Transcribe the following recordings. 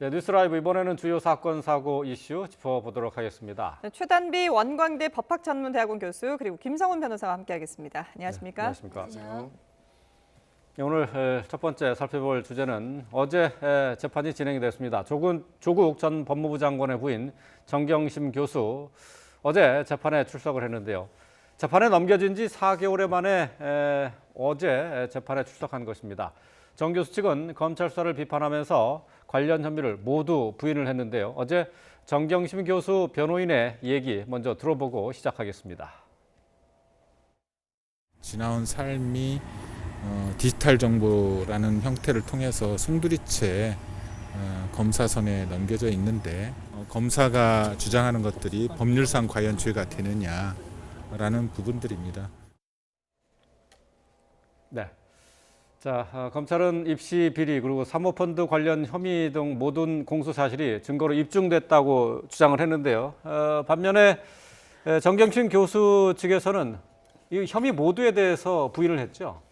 네, 뉴스라이브 이번에는 주요 사건, 사고 이슈 짚어보도록 하겠습니다. 네, 최단비 원광대 법학전문대학원 교수 그리고 김성훈 변호사와 함께하겠습니다. 안녕하십니까? 네, 안녕하십니까? 네, 오늘 첫 번째 살펴볼 주제는 어제 재판이 진행이 됐습니다. 조국 전 법무부 장관의 부인 정경심 교수 어제 재판에 출석을 했는데요. 재판에 넘겨진 지 4개월 만에 어제 재판에 출석한 것입니다. 정 교수 측은 검찰 수사를 비판하면서 관련 혐의를 모두 부인을 했는데요. 어제 정경심 교수 변호인의 얘기 먼저 들어보고 시작하겠습니다. 지나온 삶이 디지털 정보라는 형태를 통해서 송두리째 검사선에 넘겨져 있는데 검사가 주장하는 것들이 법률상 과연 죄가 되느냐라는 부분들입니다. 네. 자, 검찰은 입시 비리 그리고 사모펀드 관련 혐의 등 모든 공소 사실이 증거로 입증됐다고 주장을 했는데요. 반면에 정경심 교수 측에서는 이 혐의 모두에 대해서 부인을 했죠.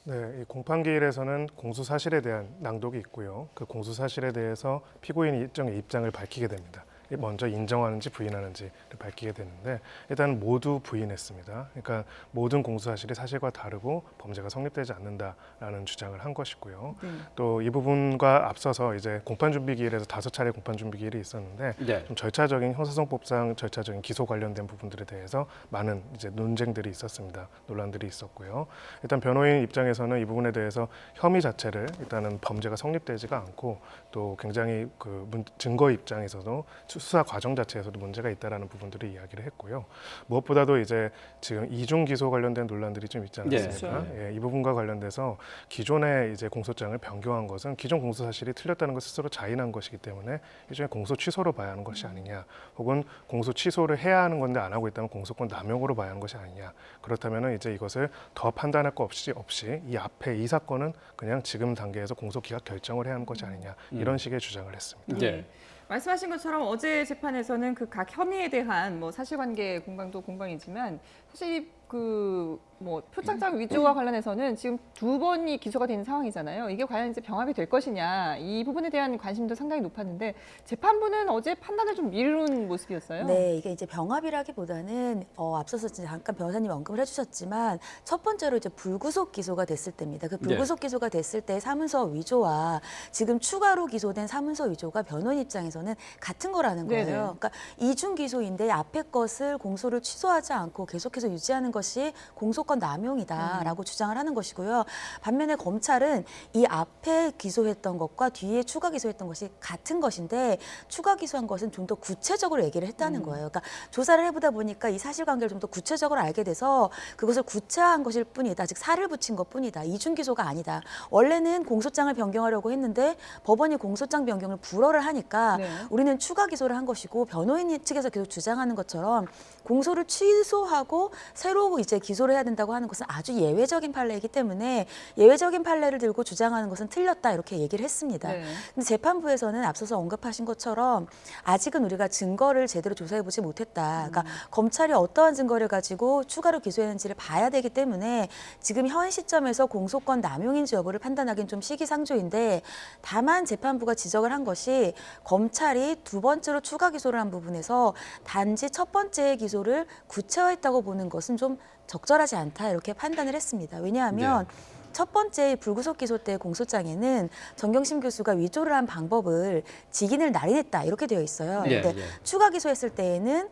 네, 이 공판기일에서는 공소 사실에 대한 낭독이 있고요. 그 공소 사실에 대해서 피고인이 일정의 입장을 밝히게 됩니다. 먼저 인정하는지 부인하는지를 밝히게 되는데 일단 모두 부인했습니다. 그러니까 모든 공소사실이 사실과 다르고 범죄가 성립되지 않는다라는 주장을 한 것이고요. 또 이 부분과 앞서서 이제 공판준비기일에서 5차례 공판준비기일이 있었는데 네. 좀 절차적인 형사성법상 절차적인 기소 관련된 부분들에 대해서 많은 이제 논쟁들이 있었습니다. 논란들이 있었고요. 일단 변호인 입장에서는 이 부분에 대해서 혐의 자체를 일단은 범죄가 성립되지가 않고 또 굉장히 그 증거 입장에서도 수사 과정 자체에서도 문제가 있다라는 부분들을 이야기를 했고요. 무엇보다도 이제 지금 이중 기소 관련된 논란들이 좀 있지 않습니까? 네. 예, 이 부분과 관련돼서 기존의 이제 공소장을 변경한 것은 기존 공소 사실이 틀렸다는 것 스스로 자인한 것이기 때문에 일종의 공소 취소로 봐야 하는 것이 아니냐, 혹은 공소 취소를 해야 하는 건데 안 하고 있다면 공소권 남용으로 봐야 하는 것이 아니냐. 그렇다면은 이제 이것을 더 판단할 것 없이 이 앞에 이 사건은 그냥 지금 단계에서 공소 기각 결정을 해야 하는 것이 아니냐, 이런 식의 주장을 했습니다. 네. 말씀하신 것처럼 어제 재판에서는 그 각 혐의에 대한 뭐 사실관계 공방도 공방이지만 사실 그 뭐 표창장 위조와 관련해서는 지금 2번이 기소가 된 상황이잖아요. 이게 과연 이제 병합이 될 것이냐 이 부분에 대한 관심도 상당히 높았는데 재판부는 어제 판단을 좀 미룬 모습이었어요. 네, 이게 이제 병합이라기보다는 앞서서 잠깐 변호사님 언급을 해주셨지만 첫 번째로 이제 불구속 기소가 됐을 때입니다. 그 불구속 기소가 됐을 때 사문서 위조와 지금 추가로 기소된 사문서 위조가 변호인 입장에서는 같은 거라는 거예요. 네네. 그러니까 이중 기소인데 앞에 것을 공소를 취소하지 않고 계속해서 유지하는 것이 공소권 남용이다라고 주장을 하는 것이고요. 반면에 검찰은 이 앞에 기소했던 것과 뒤에 추가 기소했던 것이 같은 것인데 추가 기소한 것은 좀 더 구체적으로 얘기를 했다는 거예요. 그러니까 조사를 해보다 보니까 이 사실관계를 좀 더 구체적으로 알게 돼서 그것을 구체화한 것일 뿐이다. 즉 살을 붙인 것뿐이다. 이중 기소가 아니다. 원래는 공소장을 변경하려고 했는데 법원이 공소장 변경을 불허를 하니까 우리는 추가 기소를 한 것이고 변호인 측에서 계속 주장하는 것처럼 공소를 취소하고 새로 이제 기소를 해야 된다고 하는 것은 아주 예외적인 판례이기 때문에 예외적인 판례를 들고 주장하는 것은 틀렸다 이렇게 얘기를 했습니다. 근데 재판부에서는 앞서서 언급하신 것처럼 아직은 우리가 증거를 제대로 조사해보지 못했다. 그러니까 검찰이 어떠한 증거를 가지고 추가로 기소했는지를 봐야 되기 때문에 지금 현 시점에서 공소권 남용인지 여부를 판단하기는 좀 시기상조인데 다만 재판부가 지적을 한 것이 검찰이 2번째로 추가 기소를 한 부분에서 단지 첫 번째 기소를 구체화했다고 보는 것은 좀 적절하지 않다 이렇게 판단을 했습니다. 왜냐하면 첫 번째 불구속 기소 때 공소장에는 정경심 교수가 위조를 한 방법을 직인을 날인했다 이렇게 되어 있어요. 그런데 추가 기소했을 때에는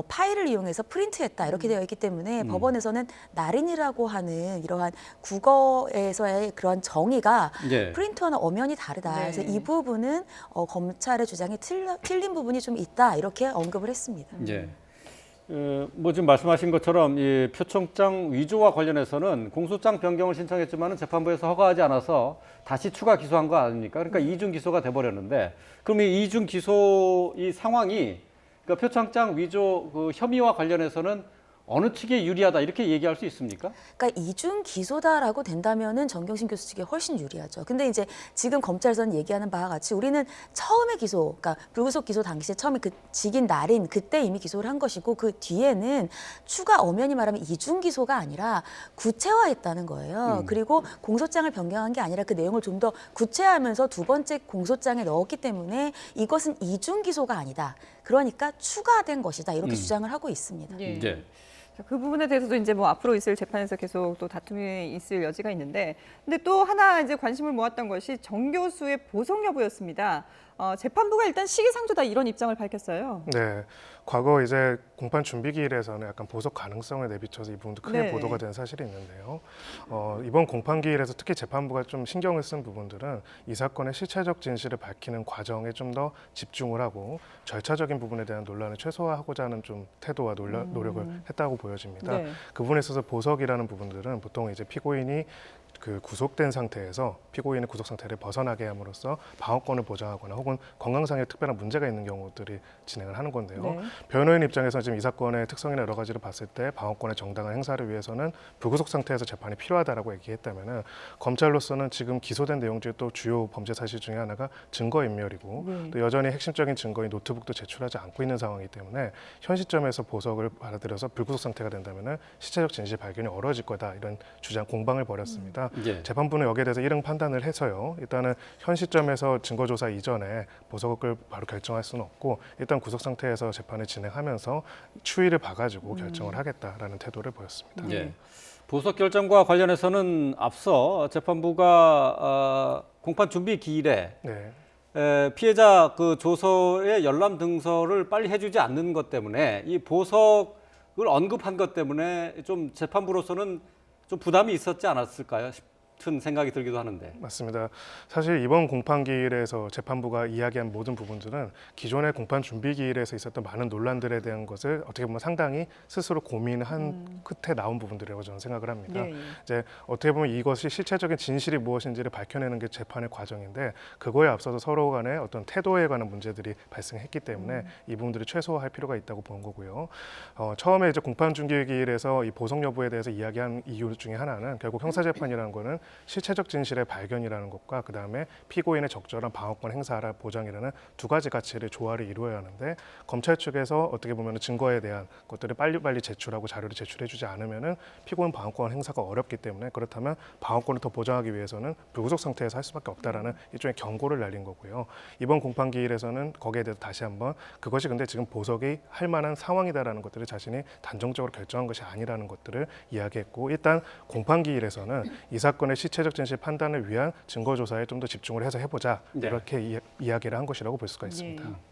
파일을 이용해서 프린트했다 이렇게 되어 있기 때문에 법원에서는 날인이라고 하는 이러한 국어에서의 그런 정의가 프린트와는 엄연히 다르다. 그래서 이 부분은 검찰의 주장이 틀린 부분이 좀 있다 이렇게 언급을 했습니다. 뭐 지금 말씀하신 것처럼 이 표창장 위조와 관련해서는 공소장 변경을 신청했지만 재판부에서 허가하지 않아서 다시 추가 기소한 거 아닙니까? 그러니까 이중 기소가 돼버렸는데 그럼 이 이중 기소 이 상황이 그러니까 표창장 위조 그 혐의와 관련해서는 어느 측에 유리하다 이렇게 얘기할 수 있습니까? 그러니까 이중 기소다라고 된다면은 정경심 교수 측에 훨씬 유리하죠. 근데 이제 지금 검찰에서는 얘기하는 바와 같이 우리는 처음에 기소, 그러니까 불구속 기소 당시에 처음에 그 직인 날인 그때 이미 기소를 한 것이고 그 뒤에는 추가 엄연히 말하면 이중 기소가 아니라 구체화했다는 거예요. 그리고 공소장을 변경한 게 아니라 그 내용을 좀 더 구체화하면서 두 번째 공소장에 넣었기 때문에 이것은 이중 기소가 아니다. 그러니까 추가된 것이다. 이렇게 주장을 하고 있습니다. 예. 네. 자, 그 부분에 대해서도 이제 뭐 앞으로 있을 재판에서 계속 또 다툼이 있을 여지가 있는데, 근데 또 하나 이제 관심을 모았던 것이 정 교수의 보석 여부였습니다. 재판부가 일단 시기상조다 이런 입장을 밝혔어요. 네, 과거 이제 공판 준비 기일에서는 약간 보석 가능성을 내비쳐서 이 부분도 크게 네. 보도가 된 사실이 있는데요. 이번 공판 기일에서 특히 재판부가 좀 신경을 쓴 부분들은 이 사건의 실체적 진실을 밝히는 과정에 좀 더 집중을 하고 절차적인 부분에 대한 논란을 최소화하고자 하는 좀 태도와 노력을 했다고 보여집니다. 네. 그 부분에 있어서 보석이라는 부분들은 보통 이제 피고인이 그 구속된 상태에서 피고인의 구속 상태를 벗어나게 함으로써 방어권을 보장하거나 혹은 건강상의 특별한 문제가 있는 경우들이 진행을 하는 건데요. 네. 변호인 입장에서 지금 이 사건의 특성이나 여러 가지를 봤을 때 방어권의 정당한 행사를 위해서는 불구속 상태에서 재판이 필요하다라고 얘기했다면은 검찰로서는 지금 기소된 내용 중에 또 주요 범죄 사실 중에 하나가 증거인멸이고 네. 또 여전히 핵심적인 증거인 노트북도 제출하지 않고 있는 상황이기 때문에 현 시점에서 보석을 받아들여서 불구속 상태가 된다면은 실체적 진실 발견이 어려워질 거다 이런 주장 공방을 벌였습니다. 예. 재판부는 여기에 대해서 이런 판단을 해서요. 일단은 현 시점에서 증거조사 이전에 보석을 바로 결정할 수는 없고 일단 구속 상태에서 재판을 진행하면서 추이를 봐가지고 결정을 하겠다라는 태도를 보였습니다. 예. 보석 결정과 관련해서는 앞서 재판부가 공판 준비 기일에 네. 피해자 그 조서의 열람 등서를 빨리 해주지 않는 것 때문에 이 보석을 언급한 것 때문에 좀 재판부로서는 좀 부담이 있었지 않았을까요? 싶은 생각이 들기도 하는데. 맞습니다. 사실 이번 공판 기일에서 재판부가 이야기한 모든 부분들은 기존의 공판 준비 기일에서 있었던 많은 논란들에 대한 것을 어떻게 보면 상당히 스스로 고민한 끝에 나온 부분들이라고 저는 생각을 합니다. 예, 예. 이제 어떻게 보면 이것이 실체적인 진실이 무엇인지를 밝혀내는 게 재판의 과정인데 그거에 앞서서 서로 간의 어떤 태도에 관한 문제들이 발생했기 때문에 이 부분들을 최소화할 필요가 있다고 보는 거고요. 처음에 이제 공판 준비 기일에서 이 보석 여부에 대해서 이야기한 이유 중에 하나는 결국 형사재판이라는 거는 실체적 진실의 발견이라는 것과 그 다음에 피고인의 적절한 방어권 행사라 보장이라는 두 가지 가치를 조화를 이루어야 하는데 검찰 측에서 어떻게 보면 증거에 대한 것들을 빨리빨리 제출하고 자료를 제출해주지 않으면은 피고인 방어권 행사가 어렵기 때문에 그렇다면 방어권을 더 보장하기 위해서는 불구속 상태에서 할 수밖에 없다라는 일종의 경고를 날린 거고요. 이번 공판 기일에서는 거기에 대해서 다시 한번 그것이 근데 지금 보석이 할 만한 상황이다라는 것들을 자신이 단정적으로 결정한 것이 아니라는 것들을 이야기했고 일단 공판 기일에서는 이 사건의 실체적 진실 판단을 위한 증거 조사에 좀 더 집중을 해서 해보자 네. 이렇게 이야기를 한 것이라고 볼 수가 있습니다. 예.